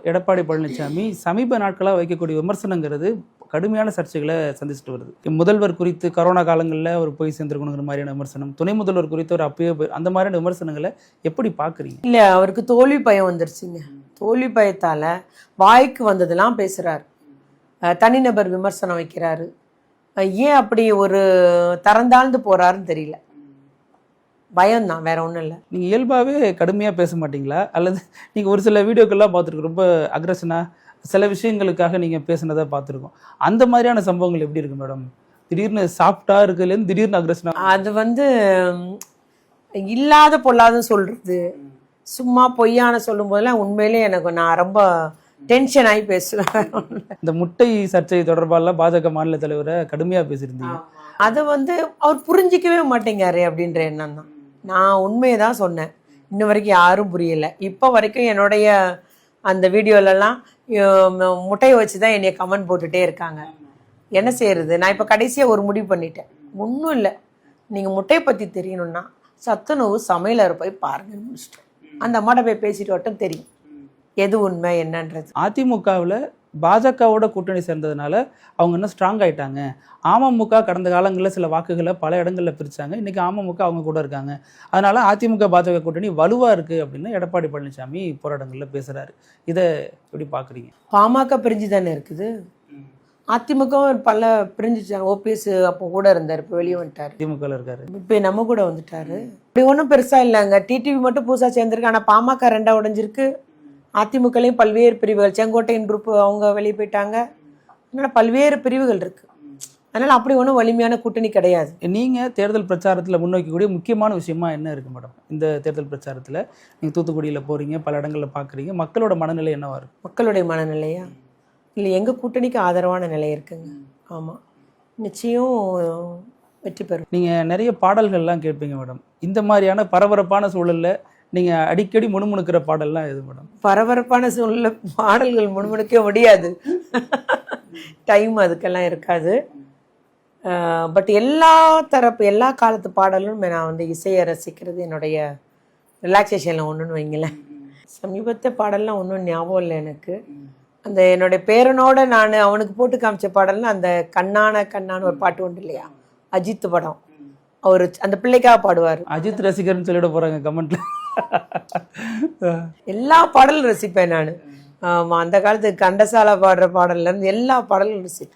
எடப்பாடி பழனிசாமி சமீப நாட்களாக வைக்கக்கூடிய விமர்சனங்கிறது கடுமையான சர்ச்சைகளை சந்திச்சுட்டு வருது. முதல்வர் குறித்து கரோனா காலங்களில் அவர் போய் சேர்ந்துருக்கணுங்கிற மாதிரியான விமர்சனம், துணை முதல்வர் குறித்து ஒரு அப்பயே அந்த மாதிரியான விமர்சனங்களை எப்படி பார்க்குறீங்க? இல்லை, அவருக்கு தோல்வி பயம் வந்துருச்சுங்க. தோல்வி பயத்தால் வாய்க்கு வந்ததெல்லாம் பேசுகிறார், தனிநபர் விமர்சனம் வைக்கிறாரு. ஏன் அப்படி ஒரு தரந்தாழ்ந்து போகிறாருன்னு தெரியல. பயம்தான், வேற ஒன்றும் இல்லை. நீங்கள் இயல்பாகவே கடுமையாக பேச மாட்டீங்களா? அல்லது நீங்கள் ஒரு சில வீடியோக்கள்லாம் பார்த்துருக்கோம், ரொம்ப அக்ரஷனாக சில விஷயங்களுக்காக நீங்கள் பேசுனதை பார்த்துருக்கோம். அந்த மாதிரியான சம்பவங்கள் எப்படி இருக்கு மேடம்? திடீர்னு சாஃப்டா இருக்குலேருந்து திடீர்னு அக்ரஷனா? அது இல்லாத பொல்லாதுன்னு சொல்றது, சும்மா பொய்யான சொல்லும் போதெல்லாம் உண்மையிலே நான் ரொம்ப டென்ஷன் ஆகி பேசுவேன். இந்த முட்டை சர்ச்சை தொடர்பாலாம் பாஜக மாநில தலைவரை கடுமையாக பேசியிருந்தீங்க. அதை அவர் புரிஞ்சிக்கவே மாட்டேங்காரு அப்படின்ற எண்ணம் தான். நான் உண்மையை தான் சொன்னேன், இன்ன வரைக்கும் யாரும் புரியலை. இப்போ வரைக்கும் என்னுடைய அந்த வீடியோலலாம் முட்டையை வச்சு தான் என்னைய கமெண்ட் போட்டுகிட்டே இருக்காங்க. என்ன செய்யறது? நான் இப்போ கடைசியாக ஒரு முடிவு பண்ணிட்டேன். ஒன்றும் இல்லை, நீங்கள் முட்டையை பற்றி தெரியணும்னா சத்துணவு சமையலறை போய் பாருங்கன்னு முடிச்சிட்டேன். அந்த அம்மாட்ட போய் பேசிட்டு வட்டம் தெரியும் எது உண்மை என்னன்றது. அதிமுகவில் பாஜகவோட கூட்டணி சேர்ந்ததுனால அவங்க இன்னும் ஸ்ட்ராங் ஆயிட்டாங்க. அமமுக கடந்த காலங்களில் சில வாக்குகளை பல இடங்களில் பிரித்தாங்க. இன்றைக்கி அமமுக அவங்க கூட இருக்காங்க. அதனால் அதிமுக பாஜக கூட்டணி வலுவாக இருக்குது அப்படின்னு எடப்பாடி பழனிசாமி போராட்டங்களில் பேசுகிறாரு. இதை எப்படி பார்க்குறீங்க? பாமக பிரிஞ்சு தானே இருக்குது, அதிமுக பல பிரிஞ்சுச்சாங்க. ஓபிஎஸ் அப்போ கூட இருந்தார், இப்போ வெளியே வந்துட்டார். திமுகவில் இருக்காரு, இப்போ நம்ம கூட வந்துட்டாரு. இப்படி ஒன்றும் பெருசாக இல்லைங்க. டிடிவி மட்டும் புதுசாக சேர்ந்துருக்கு, ஆனால் பாமக ரெண்டாக உடைஞ்சிருக்கு. அதிமுகலையும் பல்வேறு பிரிவுகள், செங்கோட்டையன் குரூப் அவங்க வெளியே போயிட்டாங்க. அதனால் பல்வேறு பிரிவுகள் இருக்குது. அதனால் அப்படி ஒன்றும் வலிமையான கூட்டணி கிடையாது. நீங்கள் தேர்தல் பிரச்சாரத்தில் முன்னோக்கக்கூடிய முக்கியமான விஷயமா என்ன இருக்குது மேடம்? இந்த தேர்தல் பிரச்சாரத்தில் நீங்கள் தூத்துக்குடியில் போகிறீங்க, பல இடங்களில் பார்க்குறீங்க, மக்களோட மனநிலை என்னவா இருக்கும்? மக்களுடைய மனநிலையா? இல்லை, எங்கள் கூட்டணிக்கு ஆதரவான நிலை இருக்குங்க. ஆமாம், நிச்சயம் வெற்றி பெறும். நீங்கள் நிறைய பாடல்கள்லாம் கேட்பீங்க மேடம். இந்த மாதிரியான பரபரப்பான சூழலில் நீங்கள் அடிக்கடி முணுமுணுக்கிற பாடல்லாம் எது மேடம்? பரபரப்பான சூழலில் பாடல்கள் முணுமுணுக்க முடியாது, டைம் அதுக்கெல்லாம் இருக்காது. பட் எல்லா தரப்பு எல்லா காலத்து பாடலும் நான் இசையை ரசிக்கிறது என்னுடைய ரிலாக்ஸேஷனில் ஒன்றுன்னு வைங்களேன். சமீபத்த பாடல்லாம் ஒன்றும் ஞாபகம் இல்லை எனக்கு. அந்த என்னுடைய பேரனோட நான் அவனுக்கு போட்டு காமிச்ச பாடல்னா அந்த கண்ணான ஒரு பாட்டு உண்டு இல்லையா, அஜித் படம். அவர் அந்த பிள்ளைக்காக பாடுவார். அஜித் ரசிகர்னு சொல்லிட போகிறாங்க கமெண்ட்ல. எல்லா பாடலும் ரசிப்பேன் நான். ஆமாம், அந்த காலத்து கண்டசாலா பாடுற பாடல்லேருந்து எல்லா பாடலும் ரசிப்பேன்.